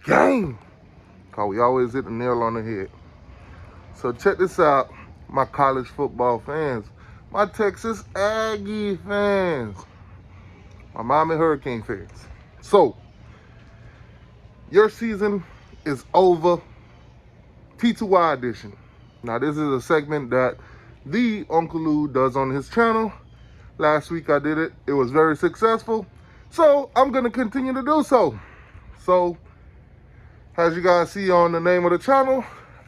game. Cause we always hit the nail on the head. So check this out, my college football fans, my Texas Aggie fans, my Miami Hurricane fans. So, your season is over. T2y edition. Now, this is a segment that the Uncle Lou does on his channel. Last week I did it. It was very successful. So, I'm going to continue to do so. So, as you guys see on the name of the channel,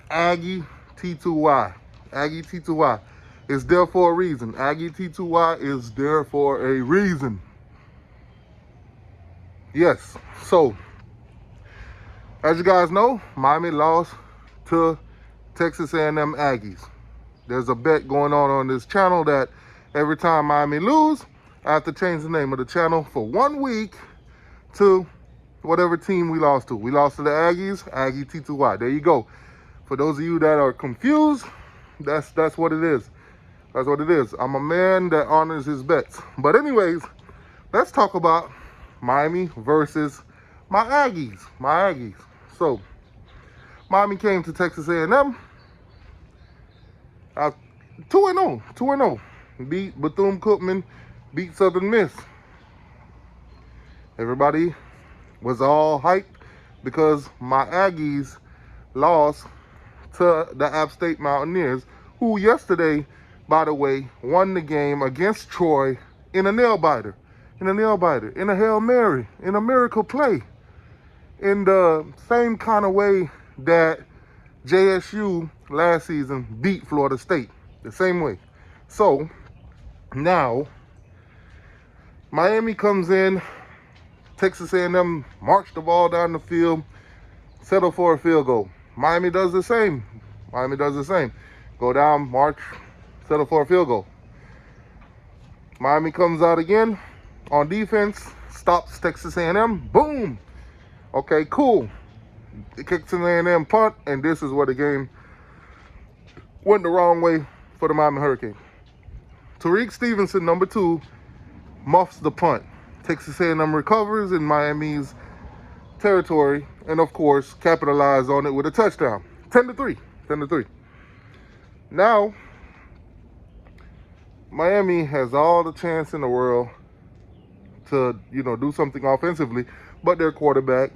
Aggie T2y. Aggie T2y is there for a reason. Aggie T2y is there for a reason. Yes. So, as you guys know, Miami lost to Texas A&M Aggies. There's a bet going on this channel that every time Miami lose, I have to change the name of the channel for 1 week to whatever team we lost to. We lost to the Aggies, Aggie T2y. There you go. For those of you that are confused, that's what it is. That's what it is. I'm a man that honors his bets. But anyways, let's talk about Miami versus my Aggies. My Aggies. So, Miami came to Texas A&M. 2-0. 2-0. Beat Bethune-Cookman. Beat Southern Miss. Everybody was all hyped because my Aggies lost to the App State Mountaineers, who yesterday, by the way, won the game against Troy in a nail-biter. In a nail-biter. In a Hail Mary. In a miracle play. In the same kind of way that JSU last season beat Florida State. The same way. So, now, Miami comes in. Texas A&M marched the ball down the field. Settle for a field goal. Miami does the same. Miami does the same. Go down, march, settle for a field goal. Miami comes out again on defense. Stops Texas A&M. Boom. Okay, cool. It kicks an A&M punt, and this is where the game went the wrong way for the Miami Hurricane. Tariq Stevenson, number 2, muffs the punt. Texas A&M recovers in Miami's territory, and of course, capitalize on it with a touchdown. 10-3. 10-3. Now, Miami has all the chance in the world to, do something offensively, but their quarterback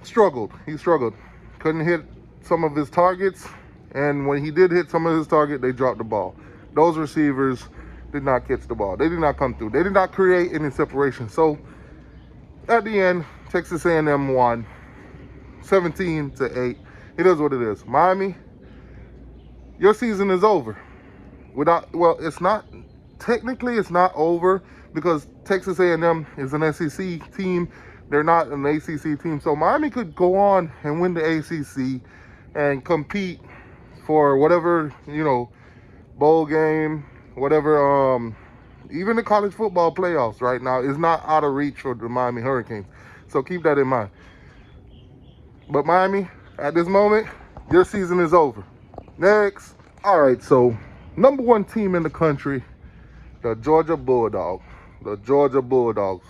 struggled. He struggled. Couldn't hit some of his targets, and when he did hit some of his target, they dropped the ball. Those receivers did not catch the ball. They did not come through. They did not create any separation. So, at the end, Texas A&M won 17-8. It is what it is. Miami, your season is over. It's not, technically it's not over because Texas A&M is an SEC team. They're not an ACC team. So Miami could go on and win the ACC and compete for whatever, bowl game, whatever, even the college football playoffs right now is not out of reach for the Miami Hurricanes. So keep that in mind. But Miami, at this moment, your season is over. Next. All right, so number 1 team in the country, the Georgia Bulldogs. The Georgia Bulldogs.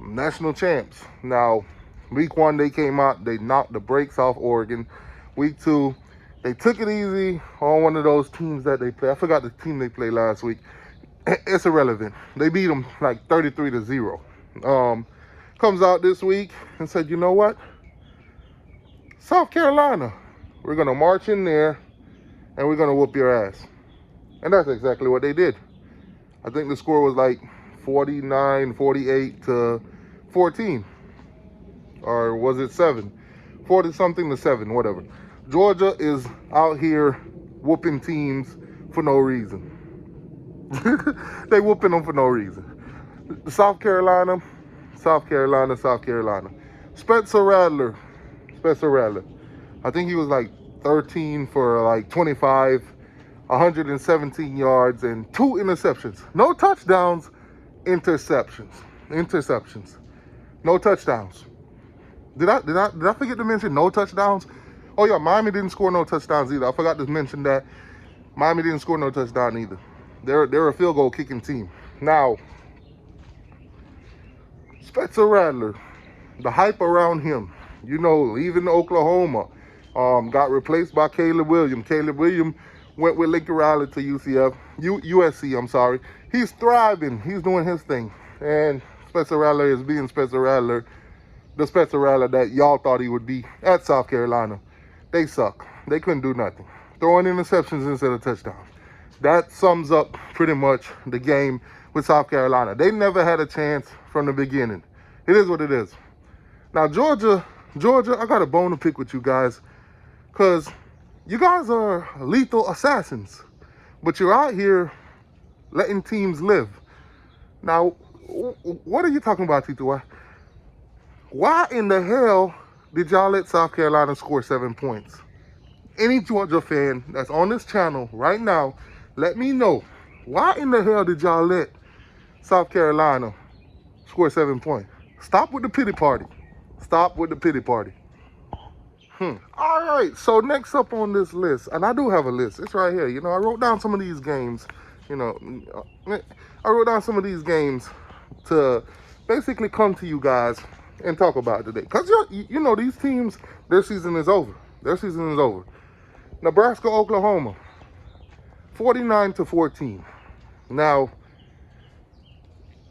National champs. Now, week 1, they came out, they knocked the brakes off Oregon. Week 2, they took it easy on one of those teams that they play. I forgot the team they played last week. It's irrelevant. They beat them like 33-0. Comes out this week and said, you know what? South Carolina, we're going to march in there and we're going to whoop your ass. And that's exactly what they did. I think the score was like 48-14. Or was it 7? 40-something to 7, whatever. Georgia is out here whooping teams for no reason. They whooping them for no reason. South Carolina. Spencer Rattler. I think he was like 13 for like 25, 117 yards, and 2 interceptions. No touchdowns, interceptions. No touchdowns. Did I forget to mention no touchdowns? Oh yeah, Miami didn't score no touchdowns either. I forgot to mention that. Miami didn't score no touchdown either. They're a field goal kicking team. Now, Spencer Rattler, the hype around him. you know, leaving Oklahoma, got replaced by Caleb Williams. Caleb Williams went with Lincoln Riley to USC, I'm sorry. He's thriving. He's doing his thing. And Spencer Rattler is being Spencer Rattler, the Spencer Rattler that y'all thought he would be at South Carolina. They suck. They couldn't do nothing. Throwing interceptions instead of touchdowns. That sums up pretty much the game with South Carolina. They never had a chance from the beginning. It is what it is. Now, Georgia, I got a bone to pick with you guys, because you guys are lethal assassins, but you're out here letting teams live. Now, what are you talking about, T2y? Why in the hell did y'all let South Carolina score 7 points? Any Georgia fan that's on this channel right now, let me know. Why in the hell did y'all let South Carolina score 7 points? Stop with the pity party. Stop with the pity party. All right, so next up on this list, and I do have a list. It's right here. You know, I wrote down some of these games. You know, I wrote down some of these games to basically come to you guys and talk about it today. Because, you know, these teams, their season is over. Their season is over. Nebraska, Oklahoma, 49-14. Now,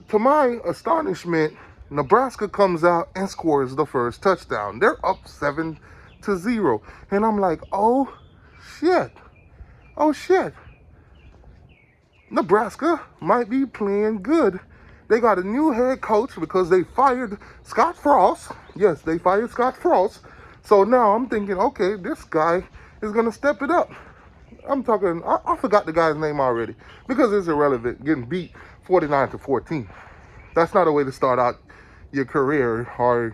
to my astonishment, Nebraska comes out and scores the first touchdown. They're up 7-0. And I'm like, oh, shit. Oh, shit. Nebraska might be playing good. They got a new head coach because they fired Scott Frost. Yes, they fired Scott Frost. So now I'm thinking, okay, this guy is going to step it up. I'm talking, I forgot the guy's name already because it's irrelevant, getting beat 49-14. That's not a way to start out your career or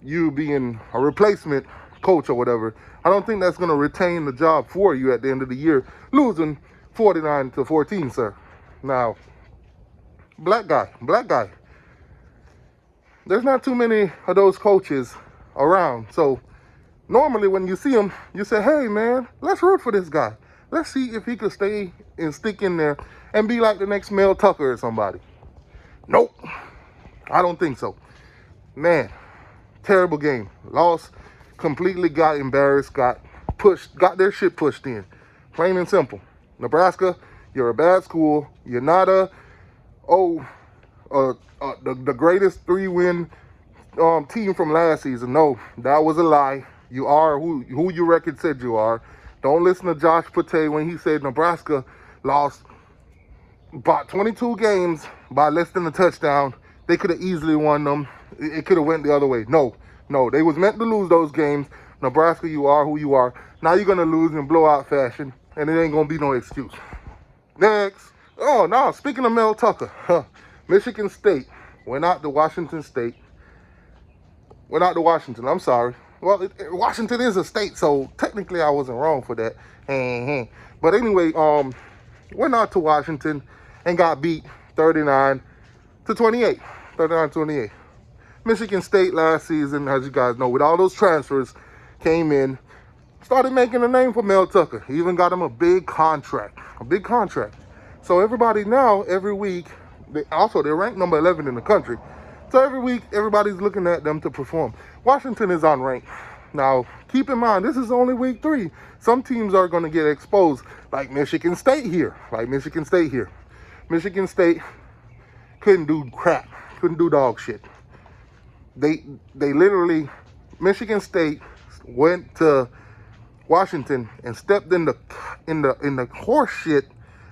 you being a replacement coach or whatever. I don't think that's going to retain the job for you at the end of the year, losing 49-14, sir. Now, black guy. There's not too many of those coaches around. So normally when you see him, you say, hey, man, let's root for this guy. Let's see if he could stay and stick in there and be like the next Mel Tucker or somebody. Nope. I don't think so. Man, terrible game. Lost, completely got embarrassed, got their shit pushed in. Plain and simple. Nebraska, you're a bad school. You're not the greatest 3-win team from last season. No, that was a lie. You are who your record said you are. Don't listen to Josh Pate when he said Nebraska lost about 22 games by less than a touchdown. They could have easily won them. It could have went the other way. No, they was meant to lose those games. Nebraska, you are who you are. Now you're going to lose in blowout fashion, and it ain't going to be no excuse. Next. Oh, no, speaking of Mel Tucker, Michigan State went out to Washington State. Went out to Washington, I'm sorry. Well, Washington is a state, so technically I wasn't wrong for that. But anyway, went out to Washington and got beat 39-28. 39-28. Michigan State last season, as you guys know, with all those transfers, came in, started making a name for Mel Tucker. He even got him a big contract. So everybody now, every week, they're ranked number 11 in the country. So every week, everybody's looking at them to perform. Washington is unranked. Now, keep in mind, this is only week 3. Some teams are going to get exposed, like Michigan State here. Michigan State couldn't do crap, couldn't do dog shit. They literally, Michigan State went to Washington and stepped in the horse shit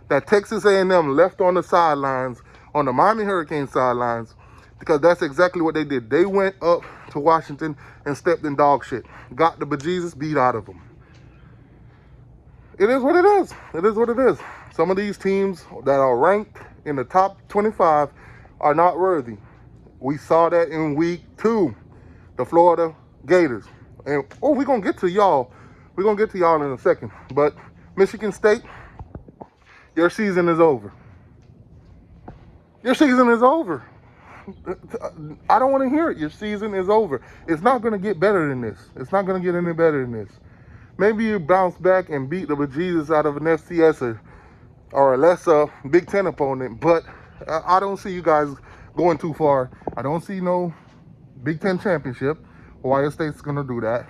that Texas A&M left on the sidelines, on the Miami Hurricane sidelines, because that's exactly what they did. They went up to Washington and stepped in dog shit. Got the bejesus beat out of them. It is what it is. It is what it is. Some of these teams that are ranked in the top 25 are not worthy. We saw that in week 2, the Florida Gators. And we're going to get to y'all. We're going to get to y'all in a second. But Michigan State, your season is over. Your season is over. I don't want to hear it. Your season is over. It's not going to get better than this. It's not going to get any better than this. Maybe you bounce back and beat the bejesus out of an FCS or a lesser Big Ten opponent, but I don't see you guys going too far. I don't see no Big Ten championship. Ohio State's gonna do that.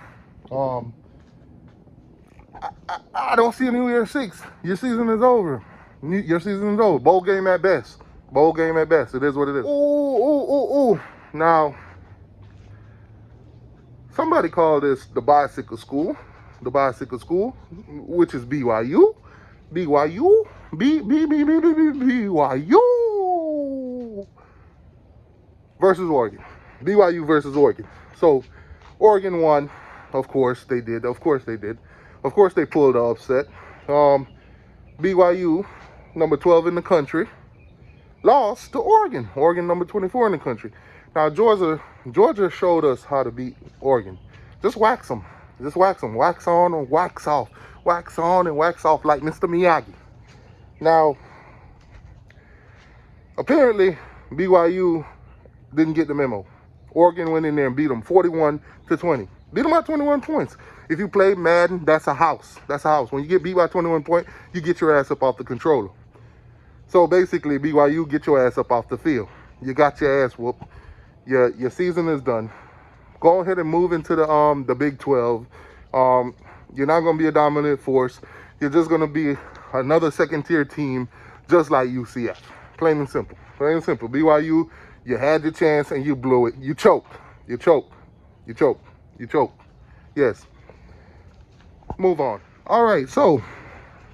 I don't see a New Year's Six. Your season is over. Your season is over. Bowl game at best. Bowl game at best. It is what it is. Ooh. Now, somebody called this the bicycle school. The bicycle school, which is BYU. BYU versus Oregon. BYU versus Oregon. So, Oregon won. Of course they did. Of course they pulled the upset. BYU, number 12 in the country, lost to Oregon. Oregon, number 24 in the country. Now, Georgia showed us how to beat Oregon. Just wax them. Just wax them. Wax on and wax off. Wax on and wax off like Mr. Miyagi. Now, apparently, BYU didn't get the memo. Oregon went in there and beat them 41-20. Beat them by 21 points. If you play Madden, that's a house. That's a house. When you get beat by 21 points, you get your ass up off the controller. So basically, BYU, get your ass up off the field. You got your ass whooped. Your season is done. Go ahead and move into the Big 12. You're not going to be a dominant force. You're just going to be another second-tier team, just like UCF. Plain and simple. Plain and simple. BYU, you had your chance and you blew it. You choked. You choked. You choked. You choked. Yes. Move on. All right, so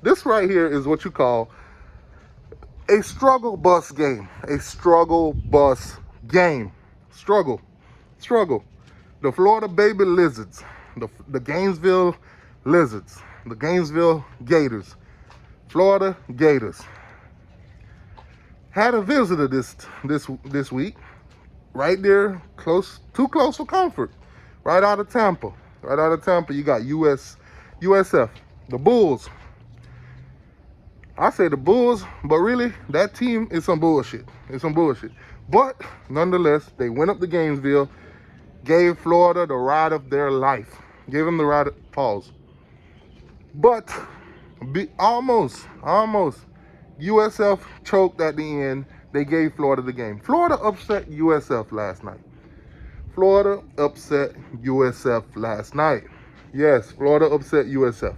this right here is what you call a struggle bus game. A struggle bus game. Struggle. The Florida Baby Lizards. The Gainesville Lizards. The Gainesville Gators. Florida Gators. Had a visitor this week. Right there, too close for comfort. Right out of Tampa. You got USF. The Bulls. I say the Bulls, but really, that team is some bullshit. It's some bullshit. But, nonetheless, they went up to Gainesville, gave Florida the ride of their life. Gave them the ride of pause. But, almost, USF choked at the end. They gave Florida the game. Florida upset USF last night. Yes, Florida upset USF.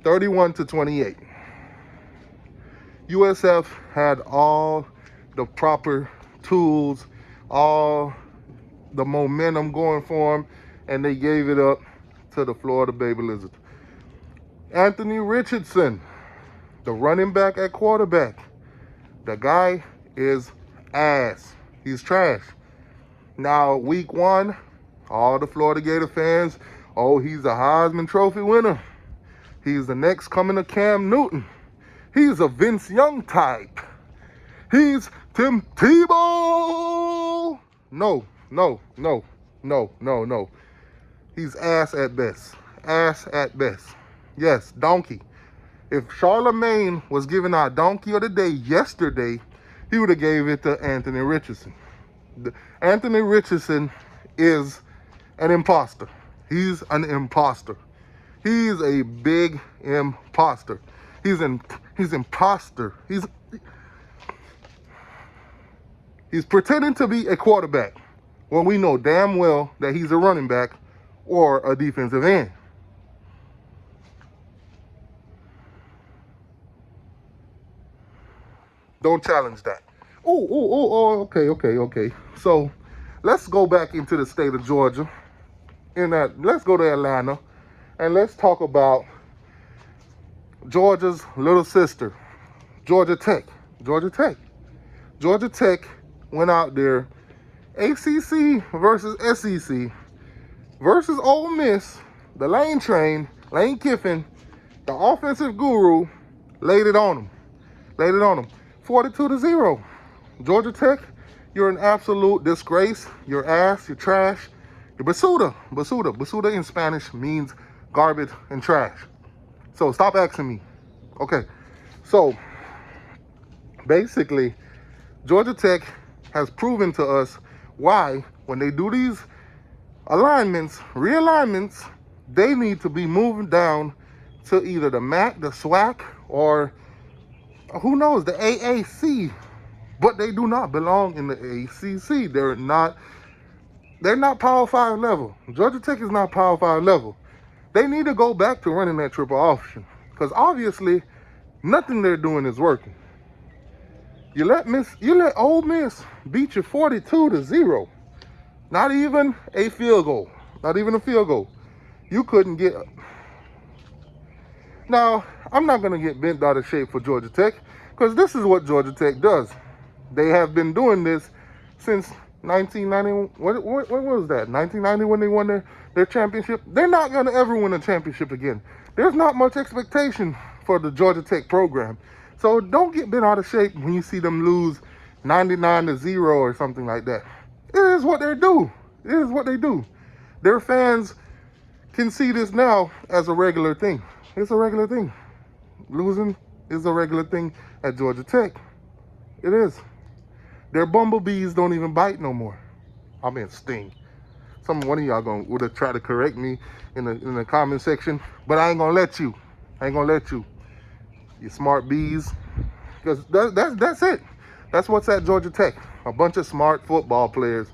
31-28. USF had all the proper tools, all the momentum going for them, and they gave it up to the Florida Baby Lizards. Anthony Richardson, the running back at quarterback. The guy is ass. He's trash. Now, week 1, all the Florida Gator fans, oh, he's a Heisman Trophy winner. He's the next coming of Cam Newton. He's a Vince Young type. He's Tim Tebow. No. He's ass at best. Yes, donkey. If Charlemagne was giving out donkey of the day yesterday, he would have gave it to Anthony Richardson. Anthony Richardson is an imposter. He's an imposter. He's a big imposter. He's imposter. He's pretending to be a quarterback when we know damn well that he's a running back or a defensive end. Don't challenge that. Okay. So let's go back into the state of Georgia. Let's go to Atlanta and let's talk about Georgia's little sister, Georgia Tech. Georgia Tech went out there, ACC versus SEC versus Ole Miss, the Lane Train, Lane Kiffin, the offensive guru, laid it on them. 42-0. Georgia Tech, you're an absolute disgrace. You're ass, you're trash. You're basura. Basura in Spanish means garbage and trash. So stop asking me. Okay. So basically, Georgia Tech has proven to us why when they do these realignments, they need to be moving down to either the MAC, the SWAC, or who knows, the AAC. But they do not belong in the ACC. They're not They're not Power 5 level. Georgia Tech is not Power 5 level. They need to go back to running that triple option because obviously nothing they're doing is working. You let Ole Miss beat you 42-0. Not even a field goal. Not even a field goal. You couldn't get. Now, I'm not going to get bent out of shape for Georgia Tech because this is what Georgia Tech does. They have been doing this since 1990. What was that? 1990 when they won their championship? They're not going to ever win a championship again. There's not much expectation for the Georgia Tech program. So don't get bent out of shape when you see them lose 99-0 or something like that. It is what they do. It is what they do. Their fans can see this now as a regular thing. It's a regular thing. Losing is a regular thing at Georgia Tech. It is. Their bumblebees don't even bite no more. I mean, sting. One of y'all would have tried to correct me in the comment section, but I ain't gonna let you. I ain't gonna let you. You smart bees, because that's it. That's what's at Georgia Tech. A bunch of smart football players,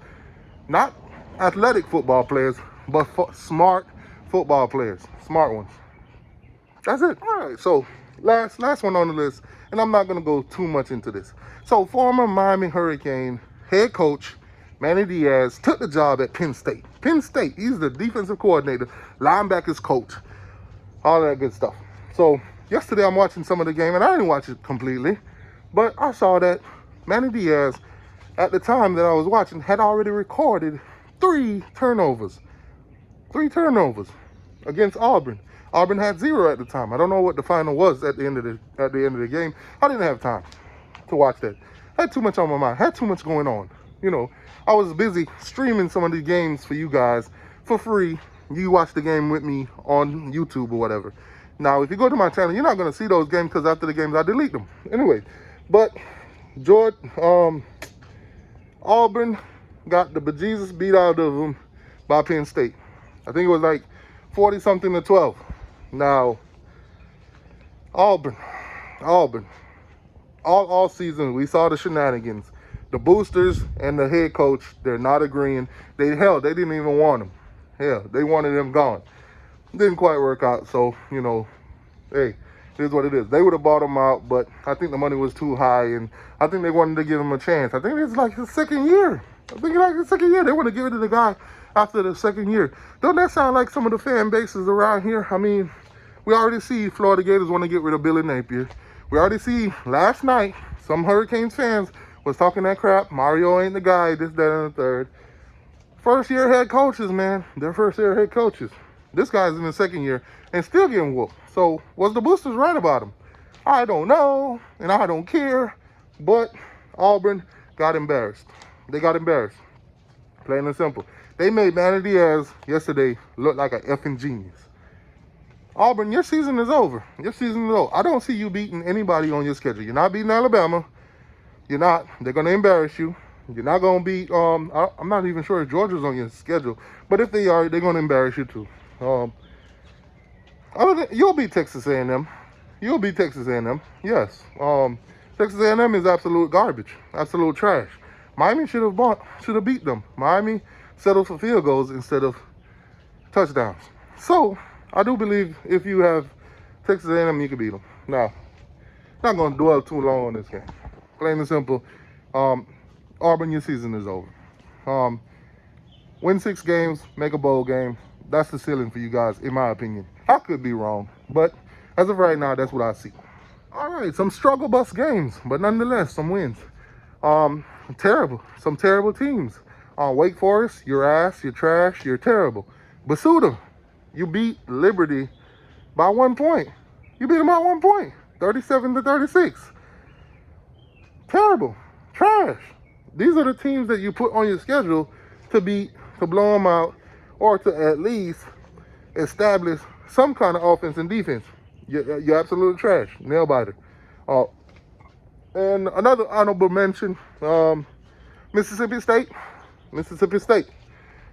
not athletic football players, but smart football players, smart ones. That's it. All right. So last one on the list, and I'm not gonna go too much into this. So former Miami Hurricane head coach Manny Diaz took the job at Penn State. Penn State. He's the defensive coordinator, linebackers coach, all that good stuff. So yesterday I'm watching some of the game, and I didn't watch it completely, but I saw that Manny Diaz, at the time that I was watching, had already recorded 3 turnovers. 3 turnovers against Auburn. Auburn had 0 at the time. I don't know what the final was at the end of the game. I didn't have time to watch that. I had too much on my mind. I had too much going on. You know, I was busy streaming some of these games for you guys for free. You watch the game with me on YouTube or whatever. Now, if you go to my channel, you're not going to see those games because after the games, I delete them. Anyway, but Auburn got the bejesus beat out of them by Penn State. I think it was like 40-something to 12. Now, Auburn, all season, we saw the shenanigans. The boosters and the head coach, they're not agreeing. They didn't even want him. Hell, they wanted him gone. Didn't quite work out, so, you know, hey, it is what it is. They would have bought him out, but I think the money was too high, and I think they wanted to give him a chance. I think it's like his second year. They want to give it to the guy after the second year. Don't that sound like some of the fan bases around here? I mean, we already see Florida Gators want to get rid of Billy Napier. We already see last night some Hurricanes fans was talking that crap. Mario ain't the guy, this, that, and the third. First-year head coaches, man. They're first-year head coaches. This guy's in his second year and still getting whooped. So was the boosters right about him? I don't know, and I don't care. But Auburn got embarrassed. They got embarrassed. Plain and simple. They made Manny Diaz yesterday look like an effing genius. Auburn, your season is over. Your season is over. I don't see you beating anybody on your schedule. You're not beating Alabama. You're not. They're going to embarrass you. You're not going to beat, I'm not even sure if Georgia's on your schedule. But if they are, they're going to embarrass you too. You'll beat Texas A&M. You'll beat Texas A&M. Yes. Texas A&M is absolute garbage. Absolute trash. Miami should have beat them. Miami settled for field goals instead of touchdowns. So, I do believe if you have Texas A&M, you can beat them. Now, not going to dwell too long on this game. Plain and simple. Auburn, your season is over. Win 6 games, make a bowl game. That's the ceiling for you guys, in my opinion. I could be wrong, but as of right now, that's what I see. All right, some struggle bus games, but nonetheless, some wins. Some terrible teams. Wake Forest, you're ass, you're trash, you're terrible. Basuda, you beat Liberty by 1 point. You beat them by 1 point, 37-36. Terrible, trash. These are the teams that you put on your schedule to beat, to blow them out, or to at least establish some kind of offense and defense. You're absolute trash, nail biter. And another honorable mention, Mississippi State. Mississippi State.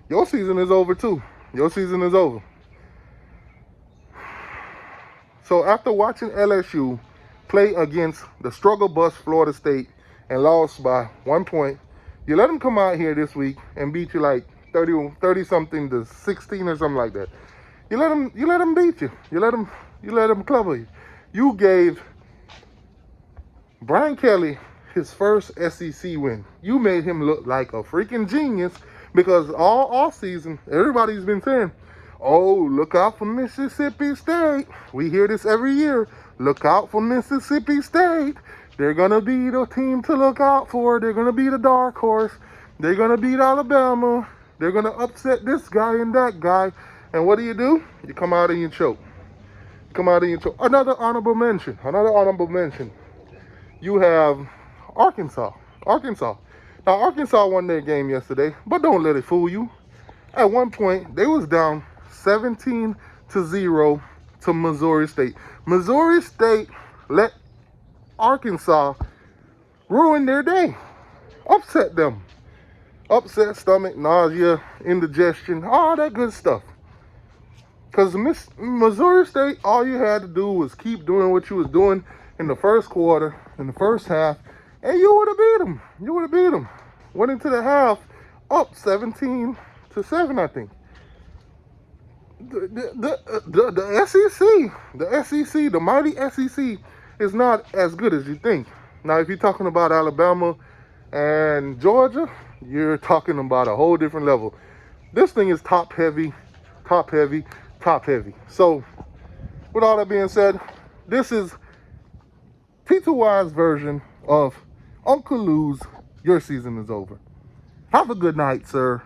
Your season is over too. Your season is over. So after watching LSU play against the struggle bus Florida State and lost by 1 point, you let them come out here this week and beat you like 30 something to 16 or something like that. You let them beat you. You let them cover you. You gave Brian Kelly his first SEC win. You made him look like a freaking genius because all season everybody's been saying, "Oh, look out for Mississippi State." We hear this every year. Look out for Mississippi State. They're gonna be the team to look out for. They're gonna be the dark horse. They're gonna beat Alabama. They're gonna upset this guy and that guy. And what do? You come out and you choke. Come out and you choke. Another honorable mention. You have Arkansas. Now, Arkansas won their game yesterday, but don't let it fool you. At one point, they was down 17-0 to Missouri State. Missouri State let Arkansas ruin their day. Upset them. Upset stomach, nausea, indigestion, all that good stuff. Because Missouri State, all you had to do was keep doing what you was doing in the first quarter, in the first half, and you would have beat them. Went into the half up 17-7, I think. The SEC, the mighty SEC, is not as good as you think. Now, if you're talking about Alabama and Georgia, you're talking about a whole different level. This thing is top heavy. So, with all that being said, this is T2y's version of Uncle Lou's Your Season Is Over. Have a good night, sir.